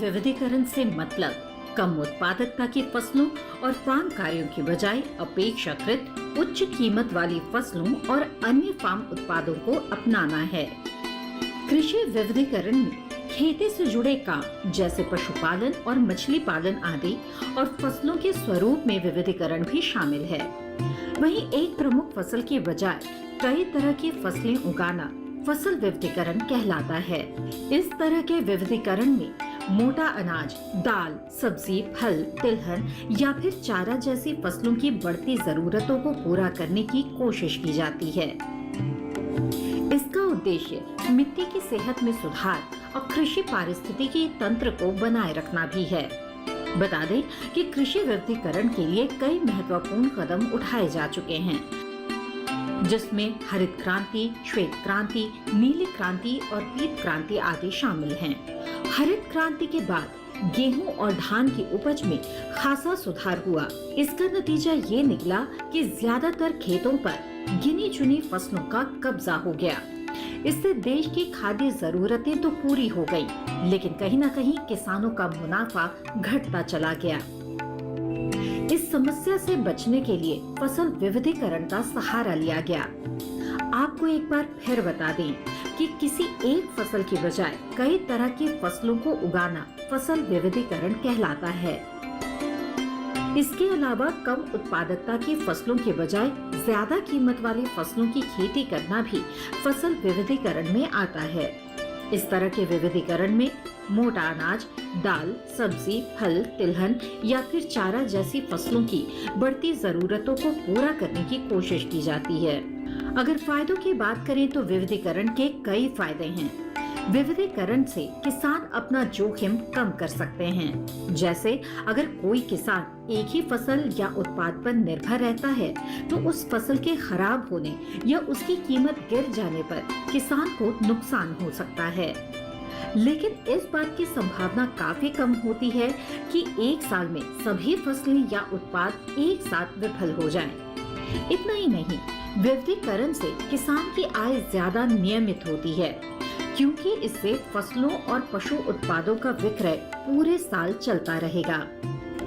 विविधीकरण से मतलब कम उत्पादकता की फसलों और फार्म कार्यों की बजाय अपेक्षाकृत उच्च कीमत वाली फसलों और अन्य फार्म उत्पादों को अपनाना है। कृषि विविधीकरण में खेती से जुड़े काम जैसे पशुपालन और मछली पालन आदि और फसलों के स्वरूप में विविधीकरण भी शामिल है। वहीं एक प्रमुख फसल की बजाय कई तरह की फसलें उगाना फसल विविधीकरण कहलाता है। इस तरह के विविधीकरण में मोटा अनाज, दाल, सब्जी, फल, तिलहन या फिर चारा जैसी फसलों की बढ़ती जरूरतों को पूरा करने की कोशिश की जाती है। इसका उद्देश्य मिट्टी की सेहत में सुधार और कृषि पारिस्थितिकी तंत्र को बनाए रखना भी है। बता दें कि कृषि विविधीकरण के लिए कई महत्वपूर्ण कदम उठाए जा चुके हैं, जिसमें हरित क्रांति, श्वेत क्रांति, नीली क्रांति और पीत क्रांति आदि शामिल हैं। हरित क्रांति के बाद गेहूं और धान की उपज में खासा सुधार हुआ। इसका नतीजा ये निकला कि ज्यादातर खेतों पर गिनी चुनी फसलों का कब्जा हो गया। इससे देश की खाद्य जरूरतें तो पूरी हो गई, लेकिन कहीं न कहीं किसानों का मुनाफा घटता चला गया। इस समस्या से बचने के लिए फसल विविधीकरण का सहारा लिया गया। आपको एक बार फिर बता दें कि किसी एक फसल की बजाय कई तरह की फसलों को उगाना फसल विविधीकरण कहलाता है। इसके अलावा कम उत्पादकता की फसलों के बजाय ज्यादा कीमत वाली फसलों की खेती करना भी फसल विविधीकरण में आता है। इस तरह के विविधीकरण में मोटा अनाज, दाल, सब्जी, फल, तिलहन या फिर चारा जैसी फसलों की बढ़ती जरूरतों को पूरा करने की कोशिश की जाती है। अगर फायदों की बात करें तो विविधीकरण के कई फायदे हैं। विविधीकरण से किसान अपना जोखिम कम कर सकते हैं। जैसे अगर कोई किसान एक ही फसल या उत्पाद पर निर्भर रहता है तो उस फसल के खराब होने या उसकी कीमत गिर जाने पर किसान को नुकसान हो सकता है। लेकिन इस बात की संभावना काफी कम होती है कि एक साल में सभी फसलें या उत्पाद एक साथ विफल हो जाएं। इतना ही नहीं, विविधीकरण से किसान की आय ज्यादा नियमित होती है, क्योंकि इससे फसलों और पशु उत्पादों का विक्रय पूरे साल चलता रहेगा।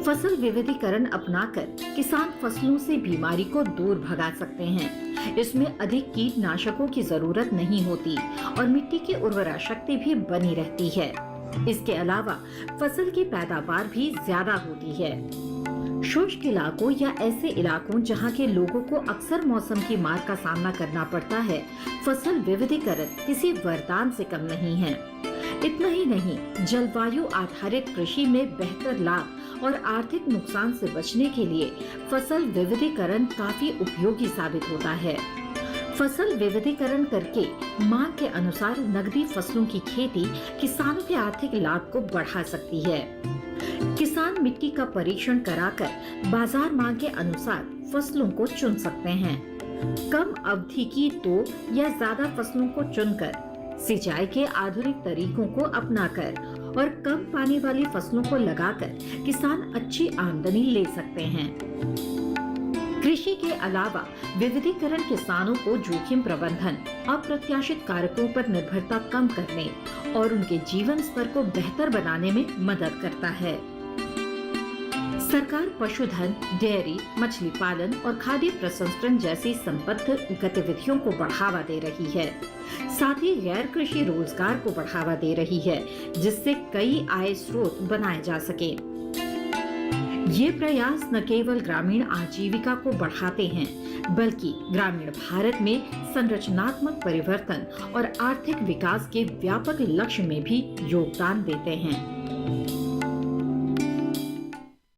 फसल विविधीकरण अपनाकर किसान फसलों से बीमारी को दूर भगा सकते हैं। इसमें अधिक कीटनाशकों की जरूरत नहीं होती और मिट्टी की उर्वरा शक्ति भी बनी रहती है। इसके अलावा फसल की पैदावार भी ज्यादा होती है। शुष्क इलाकों या ऐसे इलाकों जहां के लोगों को अक्सर मौसम की मार का सामना करना पड़ता है, फसल विविधीकरण किसी वरदान से कम नहीं है। इतना ही नहीं, जलवायु आधारित कृषि में बेहतर लाभ और आर्थिक नुकसान से बचने के लिए फसल विविधीकरण काफी उपयोगी साबित होता है। फसल विविधीकरण करके मांग के अनुसार नकदी फसलों की खेती किसानों के आर्थिक लाभ को बढ़ा सकती है। किसान मिट्टी का परीक्षण कराकर बाजार मांग के अनुसार फसलों को चुन सकते हैं। कम अवधि की दो या ज्यादा फसलों को चुनकर, सिंचाई के आधुनिक तरीकों को अपनाकर और कम पानी वाली फसलों को लगाकर किसान अच्छी आमदनी ले सकते हैं। कृषि के अलावा विविधीकरण किसानों को जोखिम प्रबंधन, अप्रत्याशित कारकों पर निर्भरता कम करने और उनके जीवन स्तर को बेहतर बनाने में मदद करता है। सरकार पशुधन, डेयरी, मछली पालन और खाद्य प्रसंस्करण जैसी संबद्ध गतिविधियों को बढ़ावा दे रही है। साथ ही गैर कृषि रोजगार को बढ़ावा दे रही है, जिससे कई आय स्रोत बनाए जा सके। ये प्रयास न केवल ग्रामीण आजीविका को बढ़ाते हैं, बल्कि ग्रामीण भारत में संरचनात्मक परिवर्तन और आर्थिक विकास के व्यापक लक्ष्य में भी योगदान देते हैं।